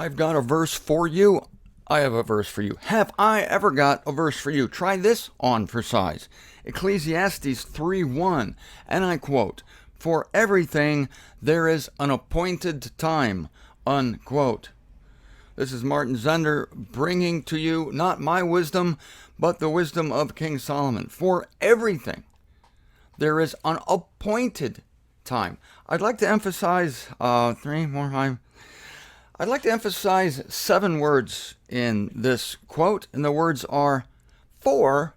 I've got a verse for you. I have a verse for you. Have I ever got a verse for you? Try this on for size. Ecclesiastes 3:1, and I quote, "For everything there is an appointed time," unquote. This is Martin Zender bringing to you not my wisdom, but the wisdom of King Solomon. For everything there is an appointed time. I'd like to emphasize I'd like to emphasize 7 words in this quote, and the words are, for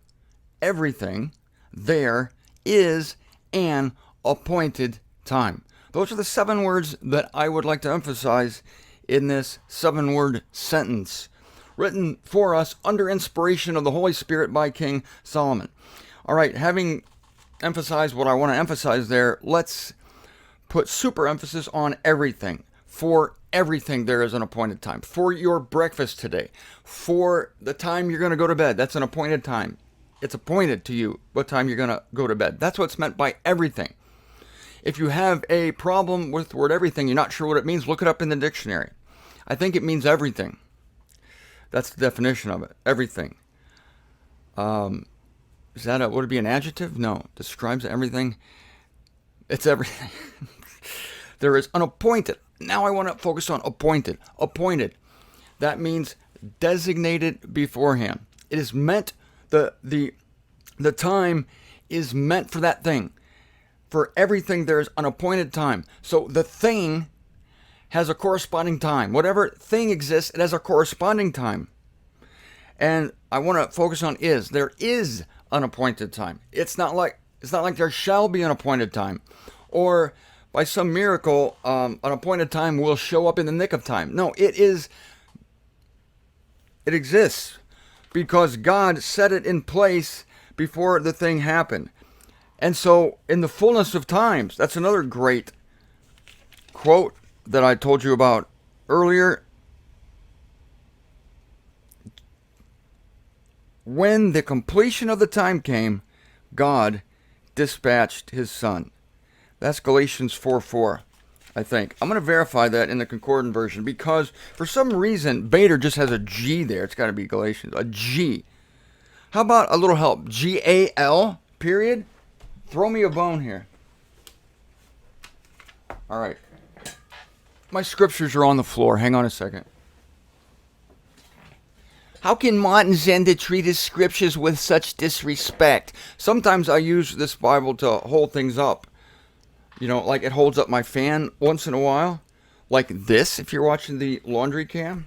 everything there is an appointed time. Those are the 7 words that I would like to emphasize in this 7-word sentence, written for us under inspiration of the Holy Spirit by King Solomon. All right, having emphasized what I want to emphasize there, let's put super emphasis on everything. For everything there is an appointed time. For your breakfast today, for the time you're going to go to bed, that's an appointed time. It's appointed to you what time you're going to go to bed. That's what's meant by everything. If you have a problem with the word everything, you're not sure what it means, look it up in the dictionary. I think it means everything. That's the definition of it. Everything. Would it be an adjective? No. Describes everything. It's everything. There is an appointed. Now I want to focus on appointed. Appointed. That means designated beforehand. It is meant, the time is meant for that thing. For everything there's an appointed time. So the thing has a corresponding time. Whatever thing exists, it has a corresponding time. And I want to focus on is. There is an appointed time. It's not like there shall be an appointed time. Or by some miracle, an appointed time will show up in the nick of time. No, it exists because God set it in place before the thing happened. And so, in the fullness of times, that's another great quote that I told you about earlier. When the completion of the time came, God dispatched his son. That's Galatians 4:4, I think. I'm going to verify that in the Concordant version because for some reason, Bader just has a G there. It's got to be Galatians, a G. How about a little help? G-A-L, period? Throw me a bone here. All right. My scriptures are on the floor. Hang on a second. How can Martin Zender treat his scriptures with such disrespect? Sometimes I use this Bible to hold things up. You know, like it holds up my fan once in a while. Like this, if you're watching the laundry cam.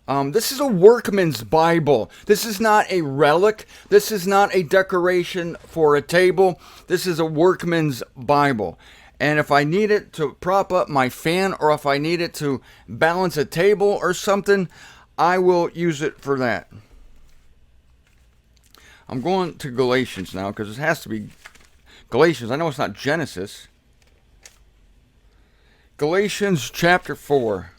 This is a workman's Bible. This is not a relic. This is not a decoration for a table. This is a workman's Bible. And if I need it to prop up my fan or if I need it to balance a table or something, I will use it for that. I'm going to Galatians now because it has to be Galatians. I know it's not Genesis. Galatians chapter 4,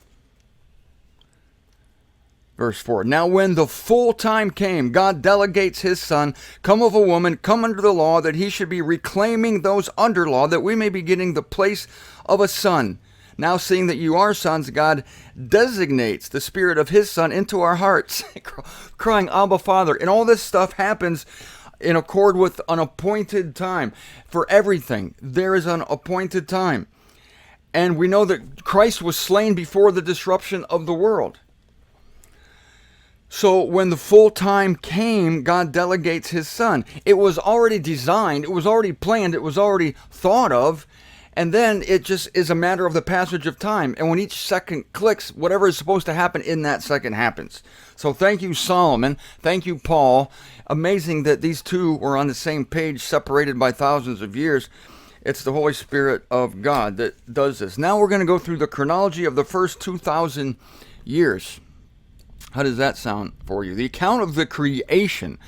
verse 4. Now when the full time came, God delegates his son, come of a woman, come under the law, that he should be reclaiming those under law, that we may be getting the place of a son. Now seeing that you are sons, God designates the spirit of his son into our hearts, crying, Abba, Father. And all this stuff happens in accord with an appointed time. For everything, there is an appointed time. And we know that Christ was slain before the disruption of the world. So when the full time came, God delegates his son. It was already designed, it was already planned, it was already thought of, and then it just is a matter of the passage of time. And when each second clicks, whatever is supposed to happen in that second happens. So thank you, Solomon. Thank you, Paul. Amazing that these two were on the same page, separated by thousands of years. It's the Holy Spirit of God that does this. Now we're going to go through the chronology of the first 2,000 years. How does that sound for you? The account of the creation,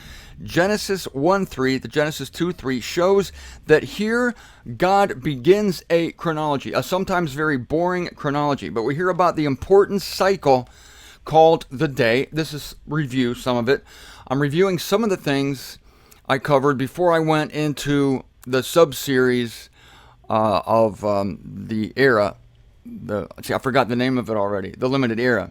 Genesis 1:3 to Genesis 2:3, shows that here God begins a chronology, a sometimes very boring chronology. But we hear about the important cycle called the day. This is review, some of it. I'm reviewing some of the things I covered before I went into the sub-series of the era. I forgot the name of it already. The limited era.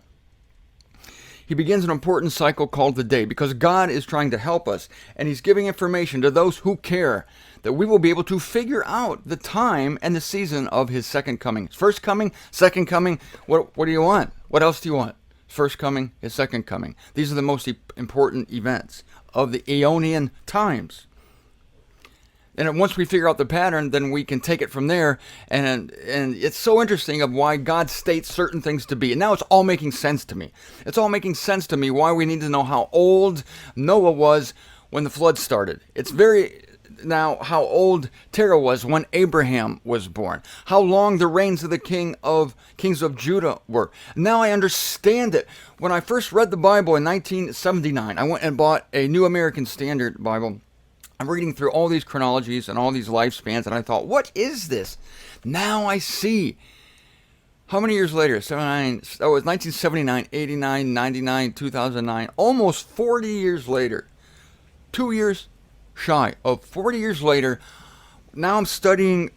He begins an important cycle called the day because God is trying to help us, and he's giving information to those who care that we will be able to figure out the time and the season of his second coming. First coming, second coming, what do you want? What else do you want? First coming, his second coming. These are the most important events of the Aeonian times. And once we figure out the pattern, then we can take it from there. And it's so interesting of why God states certain things to be. And now it's all making sense to me. It's all making sense to me why we need to know how old Noah was when the flood started. It's very now how old Terah was when Abraham was born. How long the reigns of the kings of Judah were. Now I understand it. When I first read the Bible in 1979, I went and bought a New American Standard Bible. I'm reading through all these chronologies and all these lifespans, and I thought, what is this? Now I see. How many years later? 79, that was 1979, 89, 99, 2009. Almost 40 years later. 2 years shy of 40 years later. Now I'm studying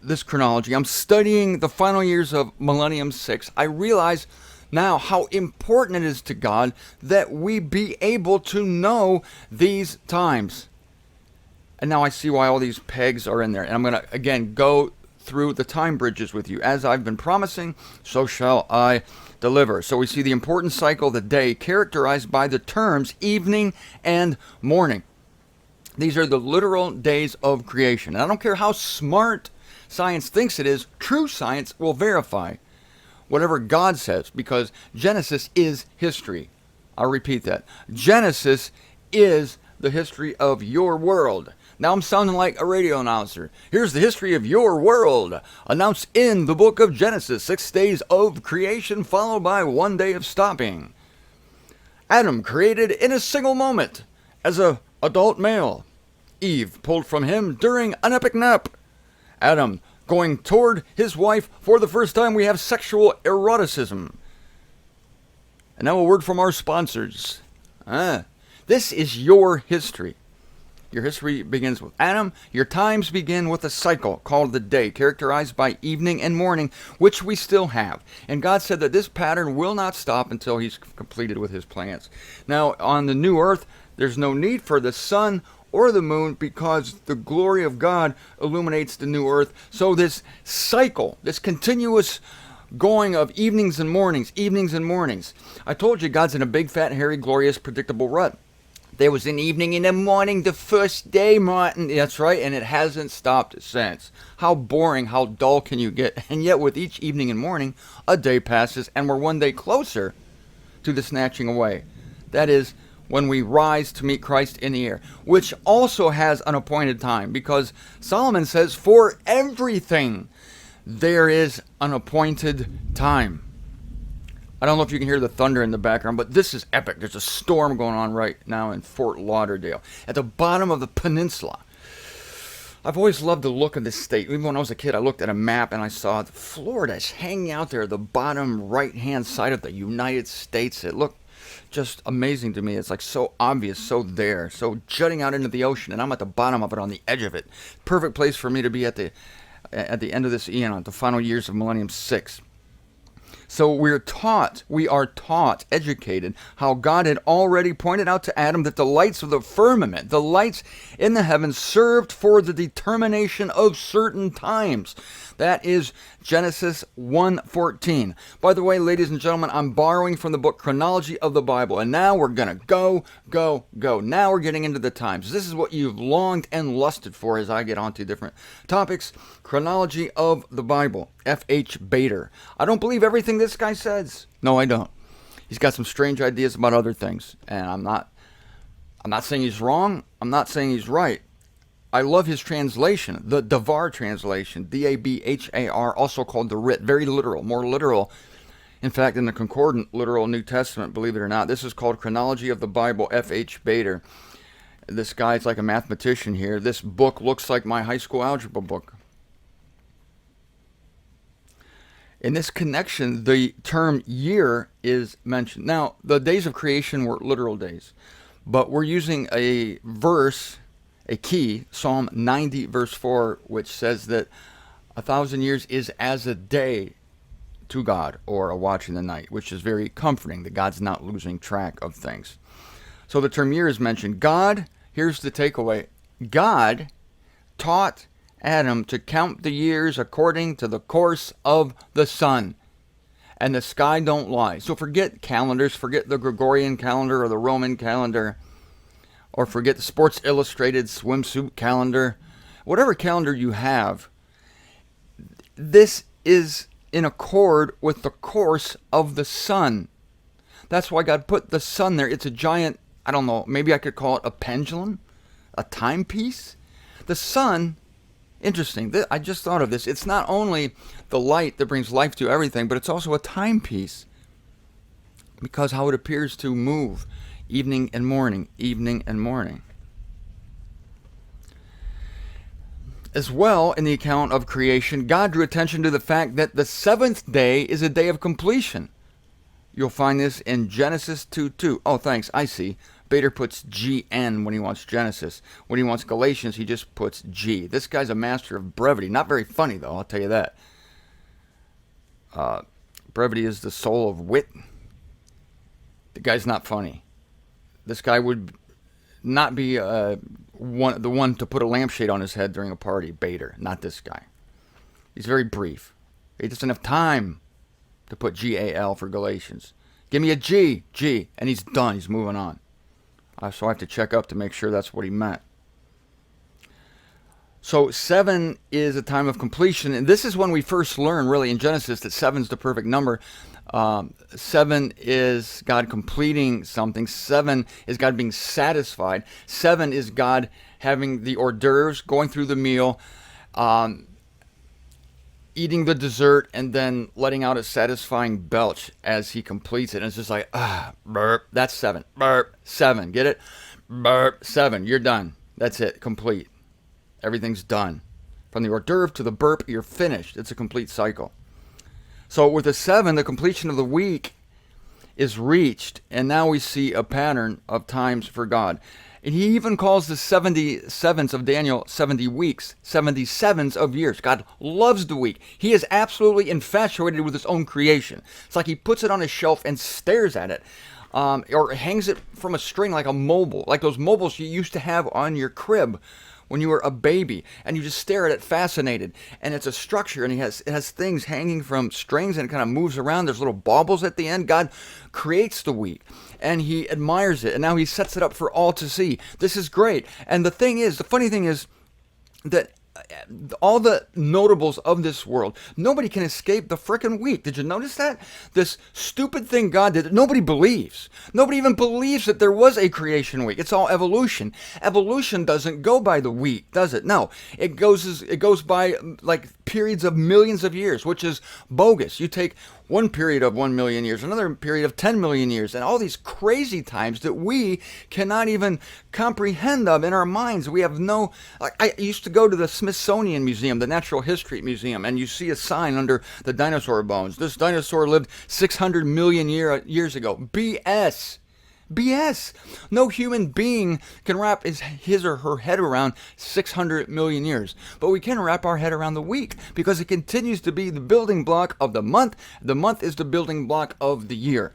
this chronology. I'm studying the final years of Millennium 6. I realize now how important it is to God that we be able to know these times. And now I see why all these pegs are in there. And I'm going to, again, go through the time bridges with you. As I've been promising, so shall I deliver. So we see the important cycle of the day characterized by the terms evening and morning. These are the literal days of creation. And I don't care how smart science thinks it is, true science will verify whatever God says, because Genesis is history. I'll repeat that. Genesis is the history of your world. Now I'm sounding like a radio announcer. Here's the history of your world, announced in the book of Genesis, 6 days of creation followed by 1 day of stopping. Adam created in a single moment as an adult male. Eve pulled from him during an epic nap. Adam going toward his wife for the first time. We have sexual eroticism. And now a word from our sponsors. This is your history. Your history begins with Adam. Your times begin with a cycle called the day, characterized by evening and morning, which we still have. And God said that this pattern will not stop until he's completed with his plans. Now, on the new earth, there's no need for the sun or the moon because the glory of God illuminates the new earth. So this cycle, this continuous going of evenings and mornings, evenings and mornings. I told you God's in a big, fat, hairy, glorious, predictable rut. There was an evening and a morning the first day, Martin. That's right, and it hasn't stopped since. How boring, how dull can you get? And yet with each evening and morning, a day passes, and we're 1 day closer to the snatching away. That is, when we rise to meet Christ in the air, which also has an appointed time, because Solomon says, for everything there is an appointed time. I don't know if you can hear the thunder in the background, but this is epic. There's a storm going on right now in Fort Lauderdale, at the bottom of the peninsula. I've always loved the look of this state. Even when I was a kid, I looked at a map and I saw Florida's hanging out there, the bottom right-hand side of the United States. It looked just amazing to me. It's like so obvious, so there, so jutting out into the ocean, and I'm at the bottom of it, on the edge of it. Perfect place for me to be at the end of this eon, the final years of Millennium 6. So we are taught, educated, how God had already pointed out to Adam that the lights of the firmament, the lights in the heavens, served for the determination of certain times. That is Genesis 1:14. By the way, ladies and gentlemen, I'm borrowing from the book Chronology of the Bible. And now we're going to go. Now we're getting into the times. This is what you've longed and lusted for as I get onto different topics. Chronology of the Bible. F.H. Bader. I don't believe everything this guy says. No, I don't. He's got some strange ideas about other things. And I'm not saying he's wrong. I'm not saying he's right. I love his translation, the Davar translation, D-A-B-H-A-R, also called the Writ, very literal, more literal, in fact, in the concordant literal New Testament, believe it or not. This is called Chronology of the Bible, F.H. Bader. This guy's like a mathematician here. This book looks like my high school algebra book. In this connection, the term year is mentioned. Now, the days of creation were literal days, but we're using a verse, a key, Psalm 90 verse 4, which says that 1,000 years is as a day to God or a watch in the night, which is very comforting that God's not losing track of things. So the term year is mentioned. God, here's the takeaway. God taught Adam to count the years according to the course of the sun. And the sky don't lie. So forget calendars, forget the Gregorian calendar or the Roman calendar, or forget the Sports Illustrated swimsuit calendar. Whatever calendar you have, this is in accord with the course of the sun. That's why God put the sun there. It's a giant, I don't know, maybe I could call it a pendulum, a timepiece. The sun, interesting, I just thought of this. It's not only the light that brings life to everything, but it's also a timepiece, because how it appears to move evening and morning, evening and morning. As well, in the account of creation, God drew attention to the fact that the seventh day is a day of completion. You'll find this in Genesis 2:2. Oh, thanks, I see. Bader puts GN when he wants Genesis. When he wants Galatians, he just puts G. This guy's a master of brevity. Not very funny, though, I'll tell you that. Brevity is the soul of wit. The guy's not funny. This guy would not be the one to put a lampshade on his head during a party. Bader, not this guy. He's very brief. He doesn't have time to put GAL for Galatians. Give me a G, and he's done. He's moving on. So I have to check up to make sure that's what he meant. So 7 is a time of completion, and this is when we first learn, really, in Genesis, that 7 is the perfect number. 7 is God completing something. 7 is God being satisfied. 7 is God having the hors d'oeuvres, going through the meal, eating the dessert, and then letting out a satisfying belch as he completes it. And it's just like, burp, that's 7. Burp, 7. Get it? Burp, 7. You're done. That's it. Complete. Everything's done. From the hors d'oeuvre to the burp, you're finished. It's a complete cycle. So with the 7, the completion of the week is reached, and now we see a pattern of times for God. And he even calls the 77s of Daniel 70 weeks, 77s of years. God loves the week. He is absolutely infatuated with his own creation. It's like he puts it on a shelf and stares at it, or hangs it from a string like a mobile, like those mobiles you used to have on your crib when you were a baby, and you just stare at it fascinated. And it's a structure, and it has things hanging from strings, and it kind of moves around. There's little baubles at the end. God creates the week, and he admires it, and now he sets it up for all to see. This is great. And the funny thing is that all the notables of this world, nobody can escape the frickin' week. Did you notice that? This stupid thing God did that nobody believes. Nobody even believes that there was a creation week. It's all evolution. Evolution doesn't go by the week, does it? No. It goes by like periods of millions of years, which is bogus. You take one period of 1 million years, another period of 10 million years, and all these crazy times that we cannot even comprehend of in our minds. We have no... I used to go to the Smithsonian Museum, the Natural History Museum, and you see a sign under the dinosaur bones. This dinosaur lived 600 million years ago. BS. BS. No human being can wrap his or her head around 600 million years. But we can wrap our head around the week, because it continues to be the building block of the month. The month is the building block of the year.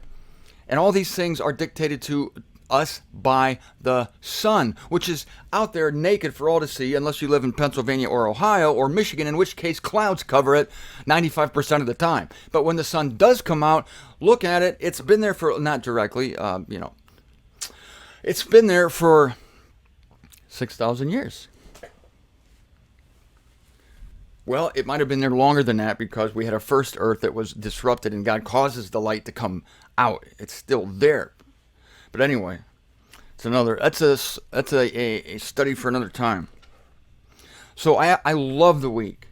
And all these things are dictated to us by the sun, which is out there naked for all to see, unless you live in Pennsylvania or Ohio or Michigan, in which case clouds cover it 95% of the time. But when the sun does come out, look at it. It's been there for, not directly, it's been there for 6,000 years. Well, it might have been there longer than that, because we had a first Earth that was disrupted, and God causes the light to come out. It's still there. But anyway, that's a study for another time. So I love the week.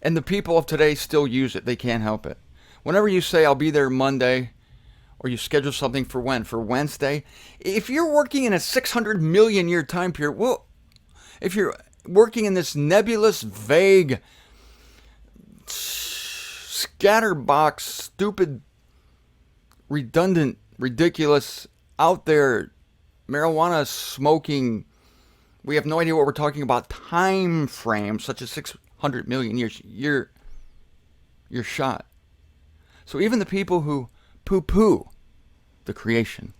And the people of today still use it. They can't help it. Whenever you say, I'll be there Monday, or you schedule something for when? For Wednesday? If you're working in a 600 million year time period, well, if you're working in this nebulous, vague, scatterbox, stupid, redundant, ridiculous, out there, marijuana smoking, we have no idea what we're talking about, time frame, such as 600 million years, you're shot. So even the people who poo-poo the creation,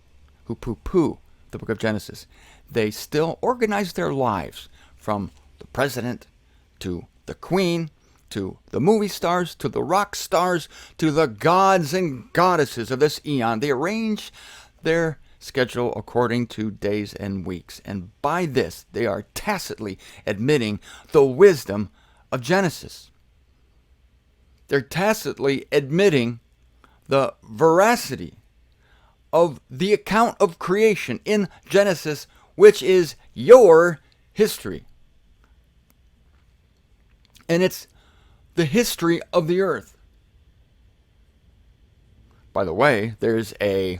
who poo-poo the book of Genesis, they still organize their lives from the president to the queen to the movie stars to the rock stars to the gods and goddesses of this eon. They arrange their schedule according to days and weeks. And by this, they are tacitly admitting the wisdom of Genesis. They're tacitly admitting the veracity of the account of creation in Genesis, which is your history. And it's the history of the earth. By the way, there's a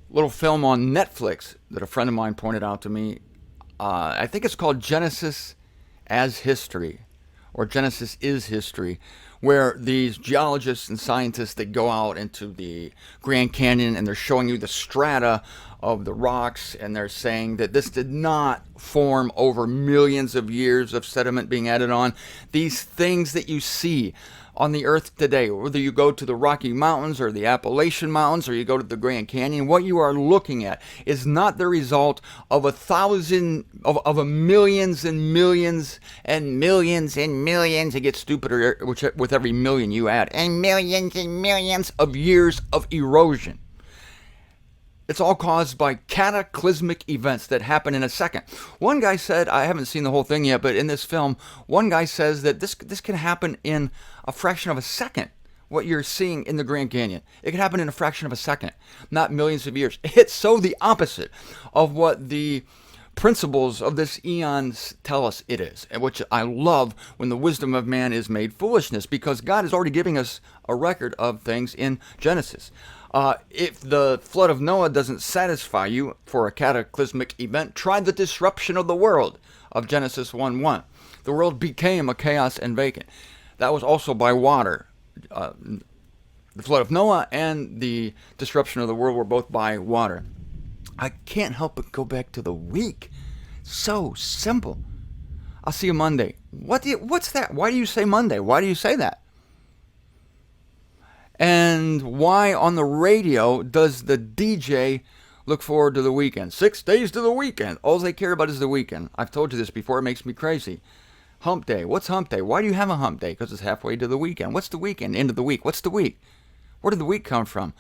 little film on Netflix that a friend of mine pointed out to me. I think it's called Genesis as History, or Genesis is History, where these geologists and scientists, they go out into the Grand Canyon and they're showing you the strata of the rocks, and they're saying that this did not form over millions of years of sediment being added on. These things that you see on the earth today, whether you go to the Rocky Mountains or the Appalachian Mountains or you go to the Grand Canyon, what you are looking at is not the result of a millions and millions and millions and millions. It gets stupider with every million you add, and millions of years of erosion. It's all caused by cataclysmic events that happen in a second. One guy said, I haven't seen the whole thing yet, but in this film, one guy says that this can happen in a fraction of a second. What you're seeing in the Grand Canyon, it can happen in a fraction of a second, not millions of years. It's so the opposite of what the principles of this eon tell us it is, and which I love when the wisdom of man is made foolishness, because God is already giving us a record of things in Genesis. If the flood of Noah doesn't satisfy you for a cataclysmic event, try the disruption of the world of Genesis 1:1. The world became a chaos and vacant. That was also by water. The flood of Noah and the disruption of the world were both by water. I can't help but go back to the week. So simple. I'll see you Monday. What's that? Why do you say Monday? Why do you say that? And why on the radio does the DJ look forward to the weekend? 6 days to the weekend. All they care about is the weekend. I've told you this before. It makes me crazy. Hump day. What's hump day? Why do you have a hump day? Because it's halfway to the weekend. What's the weekend? End of the week. What's the week? Where did the week come from?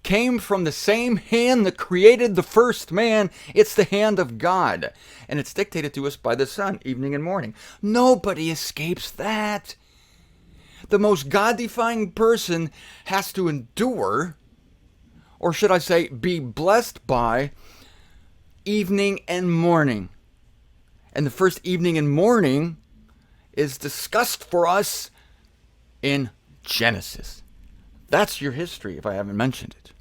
Came from the same hand that created the first man. It's the hand of God. And it's dictated to us by the sun, evening and morning. Nobody escapes that. The most God-defying person has to endure, or should I say, be blessed by, evening and morning. And the first evening and morning is discussed for us in Genesis. That's your history, if I haven't mentioned it.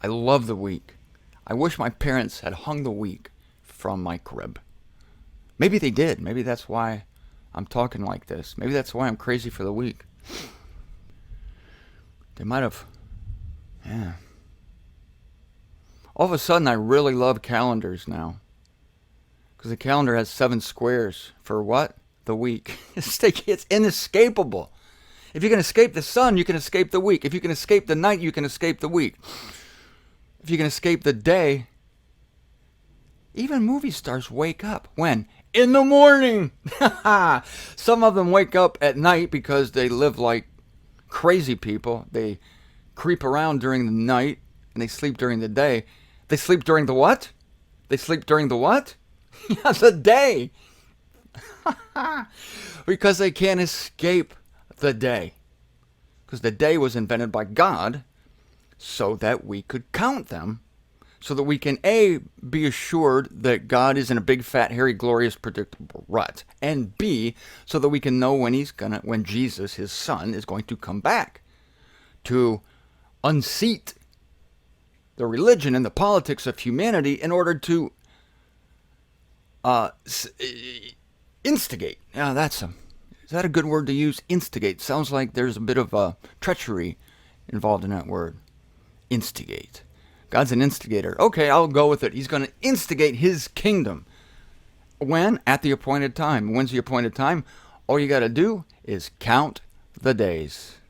I love the week. I wish my parents had hung the week from my crib. Maybe they did. Maybe that's why I'm talking like this. Maybe that's why I'm crazy for the week. They might have. Yeah. All of a sudden, I really love calendars now. Because the calendar has 7 squares for what? The week. It's inescapable. If you can escape the sun, you can escape the week. If you can escape the night, you can escape the week. If you can escape the day, even movie stars wake up. When? In the morning. Some of them wake up at night because they live like crazy people. They creep around during the night and they sleep during the day. They sleep during the what? They sleep during the what? Yeah, the day. Because they can't escape the day. Because the day was invented by God so that we could count them. So that we can A, be assured that God is in a big, fat, hairy, glorious, predictable rut. And B, so that we can know when Jesus, his son, is going to come back to unseat the religion and the politics of humanity in order to instigate. Yeah, is that a good word to use? Instigate. Sounds like there's a bit of treachery involved in that word. Instigate. God's an instigator. Okay, I'll go with it. He's going to instigate his kingdom. When? At the appointed time. When's the appointed time? All you got to do is count the days.